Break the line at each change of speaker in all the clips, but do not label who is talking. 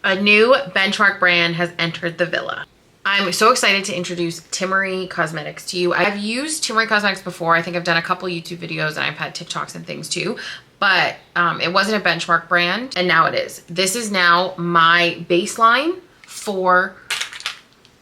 A new benchmark brand has entered the villa. I'm so excited to introduce Timaree Cosmetics to you. I've used Timaree Cosmetics before. I think I've done a couple YouTube videos and I've had TikToks and things too, but it wasn't a benchmark brand and now it is. This is now my baseline for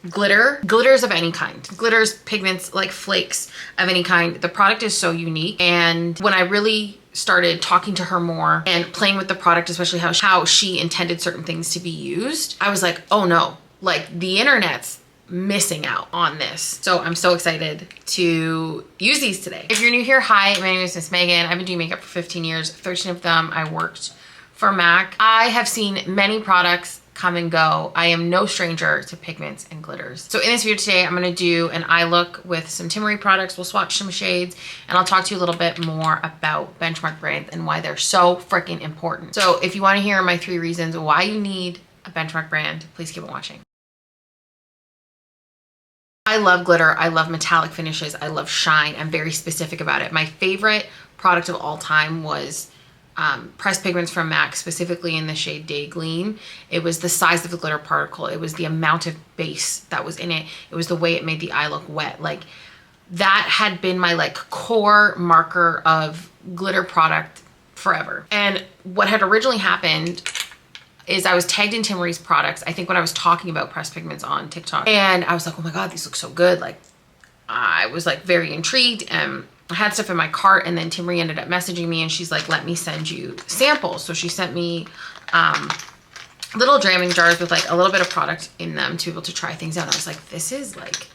glitters of any kind, glitters, pigments, like flakes of any kind. The product is so unique, and when I really started talking to her more and playing with the product, especially how she intended certain things to be used, I was like, oh no, like the internet's missing out on this. So I'm so excited to use these today. If you're new here, hi, my name is Miss Megan. I've been doing makeup for 15 years, 13 of them I worked for MAC. I have seen many products come and go. I am no stranger to pigments and glitters. So in this video today, I'm gonna do an eye look with some Timaree products. We'll swatch some shades and I'll talk to you a little bit more about benchmark brands and why they're so freaking important. So if you wanna hear my 3 reasons why you need a benchmark brand, please keep on watching. I love glitter, I love metallic finishes, I love shine. I'm very specific about it. My favorite product of all time was pressed pigments from MAC, specifically in the shade Day Gleam. It was the size of the glitter particle. It was the amount of base that was in it. It was the way it made the eye look wet. Like that had been my like core marker of glitter product forever. And what had originally happened is I was tagged in Timaree's products, I think when I was talking about pressed pigments on TikTok. And I was like, oh my God, these look so good. Like I was like very intrigued and I had stuff in my cart, and then Timaree ended up messaging me and she's like, let me send you samples. So she sent me little dramming jars with like a little bit of product in them to be able to try things out. I was like, this is like,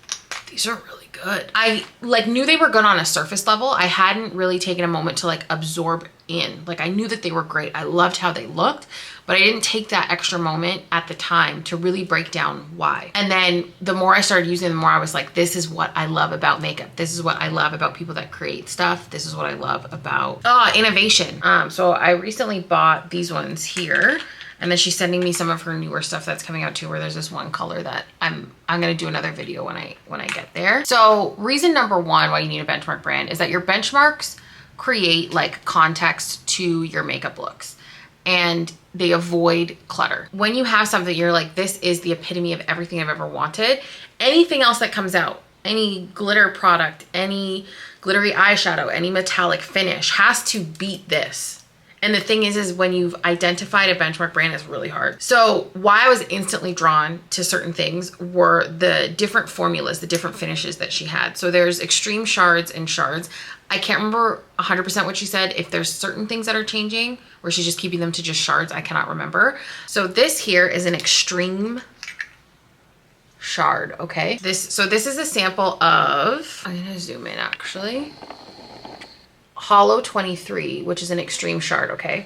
these are really good. I like knew they were good on a surface level. I hadn't really taken a moment to like absorb in. Like I knew that they were great. I loved how they looked, but I didn't take that extra moment at the time to really break down why. And then the more I started using them, the more I was like, this is what I love about makeup. This is what I love about people that create stuff. This is what I love about innovation. So I recently bought these ones here. And then she's sending me some of her newer stuff that's coming out too, where there's this one color that I'm gonna do another video when I get there. So reason number 1 why you need a benchmark brand is that your benchmarks create like context to your makeup looks and they avoid clutter. When you have something you're like, this is the epitome of everything I've ever wanted, anything else that comes out, any glitter product, any glittery eyeshadow, any metallic finish has to beat this. And the thing is when you've identified a benchmark brand, it's really hard. So why I was instantly drawn to certain things were the different formulas, the different finishes that she had. So there's extreme shards and shards. I can't remember 100% what she said. If there's certain things that are changing or she's just keeping them to just shards, I cannot remember. So this here is an extreme shard, okay? So this is a sample of, I'm gonna zoom in actually. Holo 23, which is an extreme shard, okay?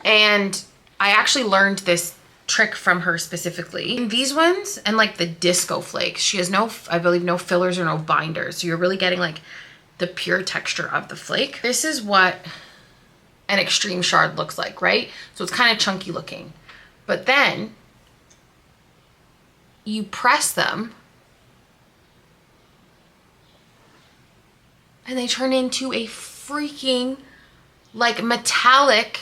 And I actually learned this trick from her specifically. In these ones and like the disco flakes, she has no, I believe no fillers or no binders. So you're really getting like the pure texture of the flake. This is what an extreme shard looks like, right? So it's kind of chunky looking. But then you press them and they turn into a freaking like metallic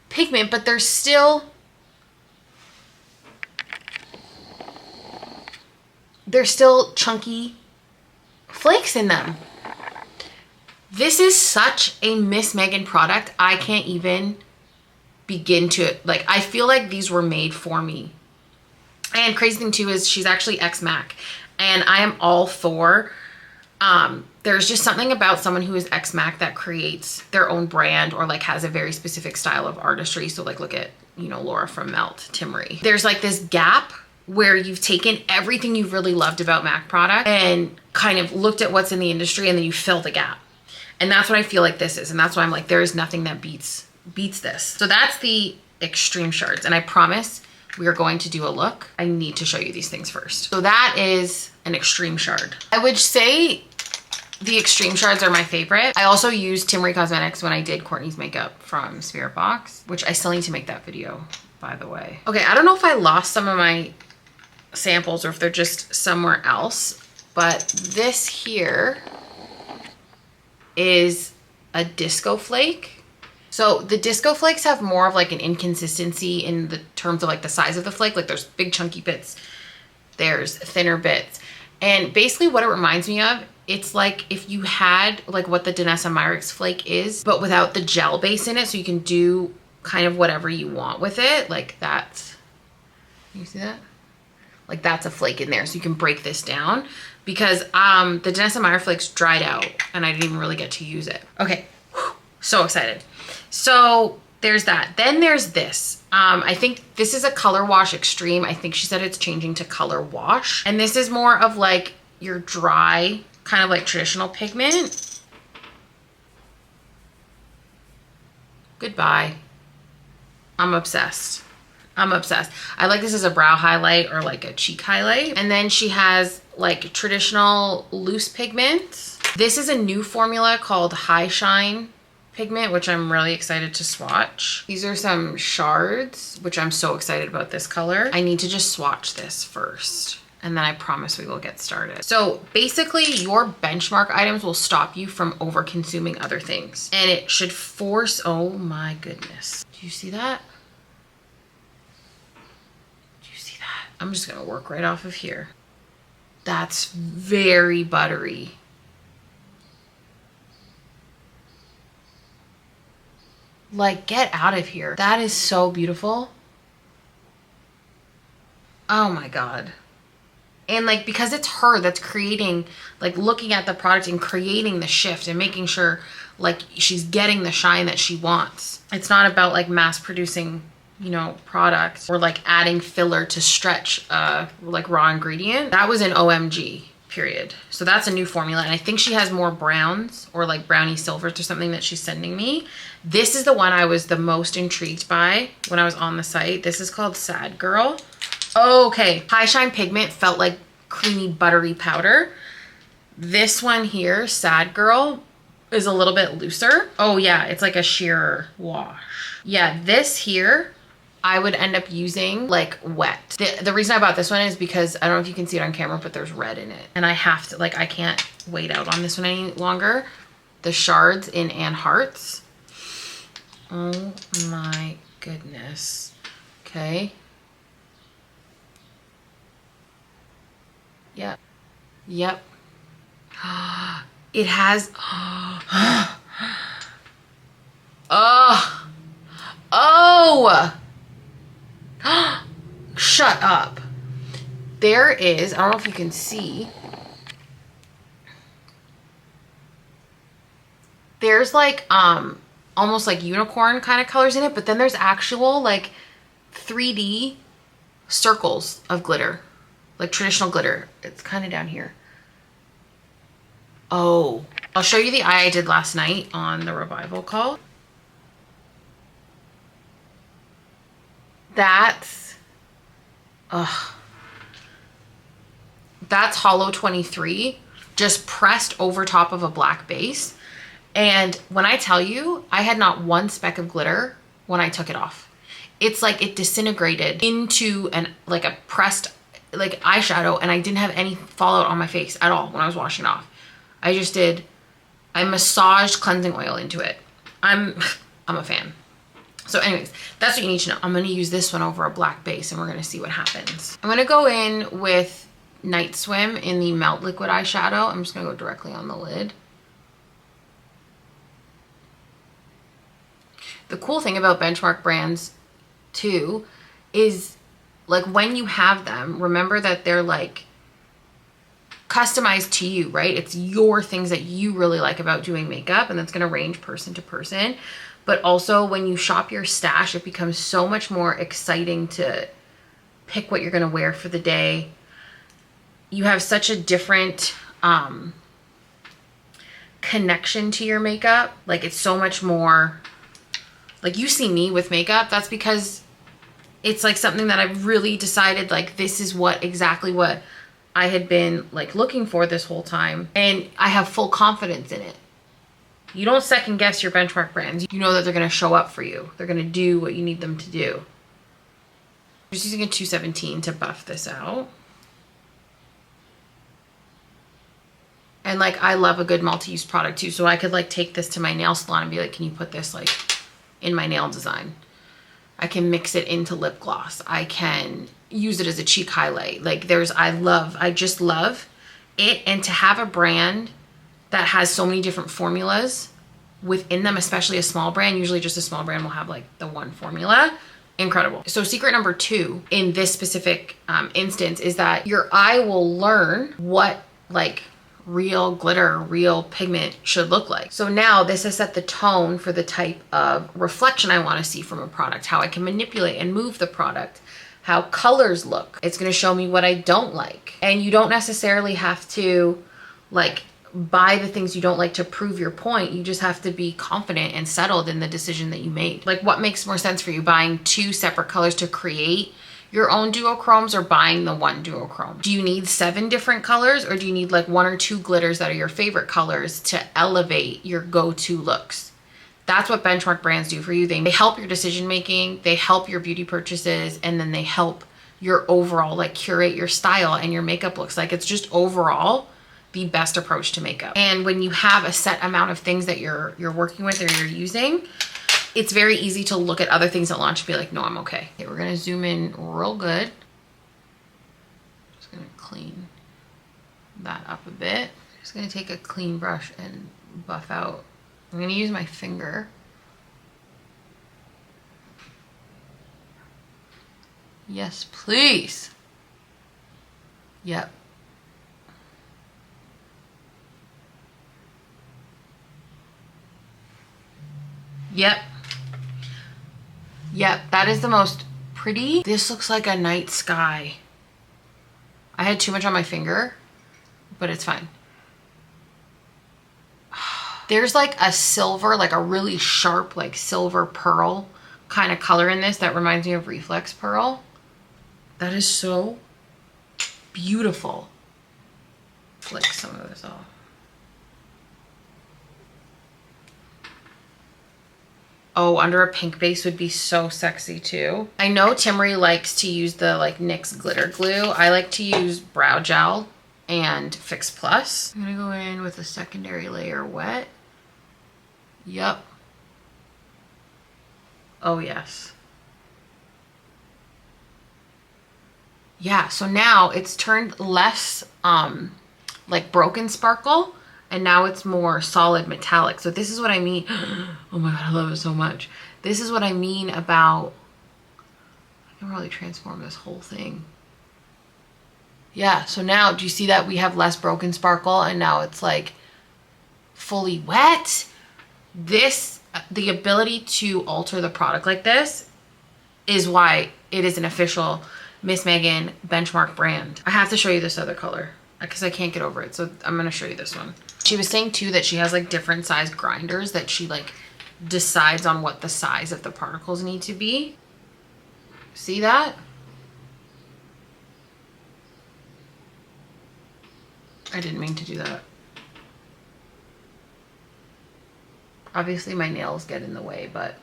pigment, but there's still chunky flakes in them. This is such a Miss Megan product. I can't even begin to, like, I feel like these were made for me. And crazy thing too is she's actually ex-MAC and I am all for there's just something about someone who is ex-MAC that creates their own brand or like has a very specific style of artistry. So like look at, you know, Laura from Melt, Timaree. There's like this gap where you've taken everything you've really loved about MAC product and kind of looked at what's in the industry and then you fill the gap. And that's what I feel like this is. And that's why I'm like, there is nothing that beats this. So that's the extreme shards. And I promise we are going to do a look. I need to show you these things first. So that is an extreme shard. I would say the extreme shards are my favorite. I also used Timaree Cosmetics when I did Courtney's makeup from Spirit Box, which I still need to make that video, by the way. Okay, I don't know if I lost some of my samples or if they're just somewhere else, but this here is a disco flake So the disco flakes have more of like an inconsistency in the terms of like the size of the flake. Like there's big chunky bits, there's thinner bits. And basically what it reminds me of, it's like if you had like what the Danessa Myricks flake is, but without the gel base in it. So you can do kind of whatever you want with it. Like that's, you see that? Like that's a flake in there. So you can break this down because the Danessa Myricks flakes dried out and I didn't even really get to use it. Okay, so excited. So there's that. Then there's this. I think this is a Colourwash Extreme. I think she said it's changing to Colourwash. And this is more of like your dry, kind of like traditional pigment. Goodbye. I'm obsessed. I'm obsessed. I like this as a brow highlight or like a cheek highlight. And then she has like traditional loose pigment. This is a new formula called High Shine Pigment, which I'm really excited to swatch. These are some Shards, which I'm so excited about this color. I need to just swatch this first, and then I promise we will get started. So basically your benchmark items will stop you from over consuming other things. And it should force, oh my goodness. Do you see that? Do you see that? I'm just gonna work right off of here. That's very buttery. Like, get out of here. That is so beautiful. Oh my God. And like, because it's her that's creating, like looking at the product and creating the shift and making sure like she's getting the shine that she wants. It's not about like mass producing, you know, products or like adding filler to stretch like raw ingredient. That was an OMG. Period. So that's a new formula. And I think she has more browns or like brownie silvers or something that she's sending me. This is the one I was the most intrigued by when I was on the site. This is called Sad Girl. Okay. High Shine Pigment felt like creamy buttery powder. This one here, Sad Girl, is a little bit looser. Oh yeah, it's like a sheer wash. Yeah, this here I would end up using like wet. The reason I bought this one is because I don't know if you can see it on camera, but there's red in it. And I have to, like, I can't wait out on this one any longer. The Shards in Anne Hearts. Oh my goodness. Okay. Yep. Yep. It has, oh, oh. Shut up. There is, I don't know if you can see, there's like almost like unicorn kind of colors in it, but then there's actual like 3D circles of glitter, like traditional glitter. It's kind of down here. Oh, I'll show you the eye I did last night on the revival call. That's Holo 23 just pressed over top of a black base. And when I tell you, I had not one speck of glitter when I took it off. It's like it disintegrated into like a pressed like eyeshadow, and I didn't have any fallout on my face at all when I was washing it off. I massaged cleansing oil into it. I'm a fan. So anyways, that's what you need to know. I'm going to use this one over a black base and we're going to see what happens. I'm going to go in with Nightswim in the Melt Liquid Eyeshadow. I'm just going to go directly on the lid. The cool thing about benchmark brands too is like when you have them, remember that they're like customized to you, right? It's your things that you really like about doing makeup, and that's going to range person to person. But also when you shop your stash, it becomes so much more exciting to pick what you're going to wear for the day. You have such a different connection to your makeup. Like it's so much more, like you see me with makeup, that's because it's like something that I've really decided like this is exactly what I had been like looking for this whole time. And I have full confidence in it. You don't second guess your benchmark brands. You know that they're going to show up for you. They're going to do what you need them to do. I'm just using a 217 to buff this out. And like, I love a good multi-use product too. So I could like take this to my nail salon and be like, can you put this like in my nail design. I can mix it into lip gloss. I can use it as a cheek highlight. Like I just love it. And to have a brand that has so many different formulas within them, especially a small brand, usually just a small brand will have like the one formula. Incredible. So secret number 2 in this specific instance is that your eye will learn what like real glitter, real pigment should look like. So now this has set the tone for the type of reflection I want to see from a product, how I can manipulate and move the product, how colors look. It's going to show me what I don't like. And you don't necessarily have to like buy the things you don't like to prove your point. You just have to be confident and settled in the decision that you made. Like, what makes more sense for you, buying 2 separate colors to create your own duochromes or buying the one duochrome? Do you need 7 different colors, or do you need like 1 or 2 glitters that are your favorite colors to elevate your go-to looks? That's what benchmark brands do for you. They help your decision making, they help your beauty purchases, and then they help your overall like curate your style and your makeup looks. Like, it's just overall the best approach to makeup. And when you have a set amount of things that you're working with or you're using, it's very easy to look at other things at launch and be like, no, I'm okay. Okay, we're gonna zoom in real good. Just gonna clean that up a bit. Just gonna take a clean brush and buff out. I'm gonna use my finger. Yes, please. Yep. Yep. Yep, that is the most pretty. This looks like a night sky. I had too much on my finger, but it's fine. There's like a silver, like a really sharp, like silver pearl kind of color in this that reminds me of Reflex Pearl. That is so beautiful. Flick some of this off. Oh, under a pink base would be so sexy too. I know Timaree likes to use the like NYX glitter glue. I like to use brow gel and Fix Plus. I'm gonna go in with a secondary layer wet. Yep. Oh yes. Yeah, so now it's turned less like broken sparkle, and now it's more solid metallic. So this is what I mean. Oh my God, I love it so much. This is what I mean about, I can really transform this whole thing. Yeah, so now do you see that we have less broken sparkle and now it's like fully wet? This, the ability to alter the product like this is why it is an official Miss Megan benchmark brand. I have to show you this other color because I can't get over it. So I'm gonna show you this one. She was saying too that she has like different size grinders that she like decides on what the size of the particles need to be. See that? I didn't mean to do that. Obviously my nails get in the way, but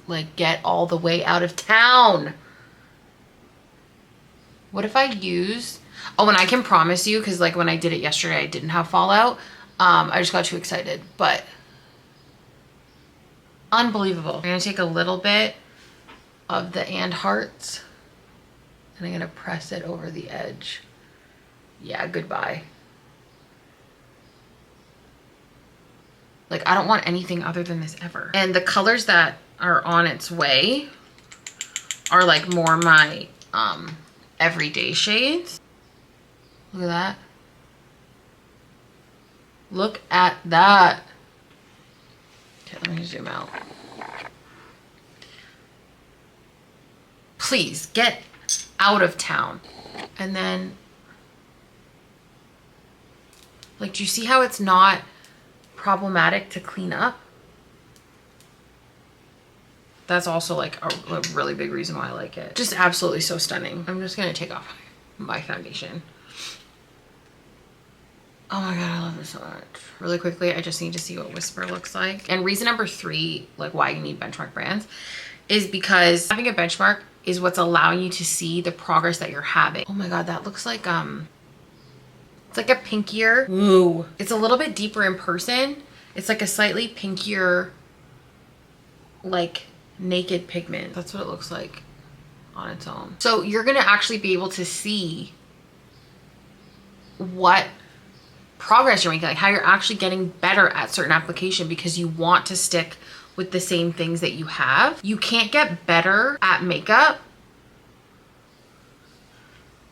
like get all the way out of town. What if I use, oh, and I can promise you, because like when I did it yesterday, I didn't have fallout. I just got too excited, but unbelievable. I'm gonna take a little bit of the and hearts and I'm gonna press it over the edge. Yeah, goodbye. Like, I don't want anything other than this ever. And the colors that are on its way are like more my everyday shades. Look at that. Look at that. Okay, let me zoom out. Please get out of town. And then, like, do you see how it's not problematic to clean up? That's also like a really big reason why I like it. Just absolutely so stunning. I'm just gonna take off my foundation. Oh my God, I love this so much. Really quickly, I just need to see what Whisper looks like. And reason number 3, like why you need benchmark brands, is because having a benchmark is what's allowing you to see the progress that you're having. Oh my God, that looks like, it's It's like a pinkier. Ooh. It's a little bit deeper in person. It's like a slightly pinkier, like naked pigment. That's what it looks like on its own. So you're gonna actually be able to see what progress you're making, like how you're actually getting better at certain application because you want to stick with the same things that you have. You can't get better at makeup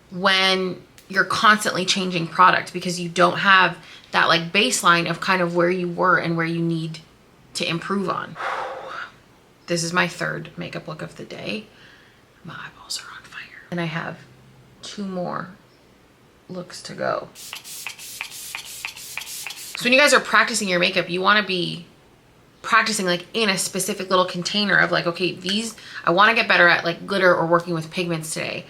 when you're constantly changing product because you don't have that like baseline of kind of where you were and where you need to improve on. This is my third makeup look of the day. My eyeballs are on fire. And I have 2 more looks to go. So when you guys are practicing your makeup, you want to be practicing like in a specific little container of like, okay, these, I want to get better at like glitter or working with pigments today.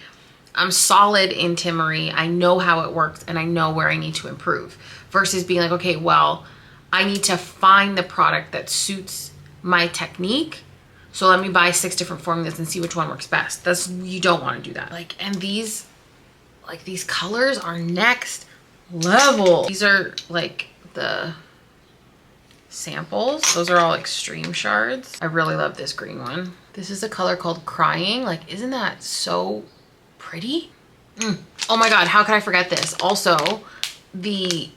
I'm solid in Timaree. I know how it works and I know where I need to improve versus being like, okay, well, I need to find the product that suits my technique. So let me buy 6 different formulas and see which one works best. That's, you don't want to do that. Like, and these, like these colors are next level. These are like the samples. Those are all extreme shards. I really love this green one. This is a color called Crying. Like, isn't that so pretty? Oh my God, how could I forget this? Also, the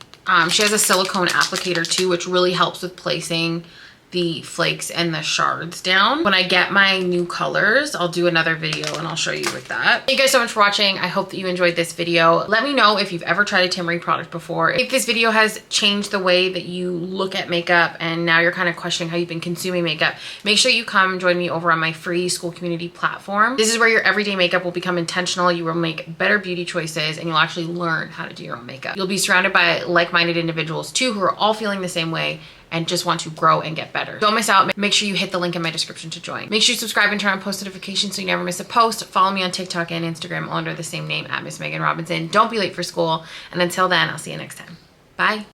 she has a silicone applicator too, which really helps with placing the flakes and the shards down. When I get my new colors, I'll do another video and I'll show you with that. Thank you guys so much for watching. I hope that you enjoyed this video. Let me know if you've ever tried a Timaree product before. If this video has changed the way that you look at makeup and now you're kind of questioning how you've been consuming makeup, make sure you come join me over on my free Skool community platform. This is where your everyday makeup will become intentional. You will make better beauty choices and you'll actually learn how to do your own makeup. You'll be surrounded by like-minded individuals too who are all feeling the same way and just want to grow and get better. Don't miss out. Make sure you hit the link in my description to join. Make sure you subscribe and turn on post notifications so you never miss a post. Follow me on TikTok and Instagram all under the same name at Miss Megan Robinson. Don't be late for school. And until then, I'll see you next time. Bye.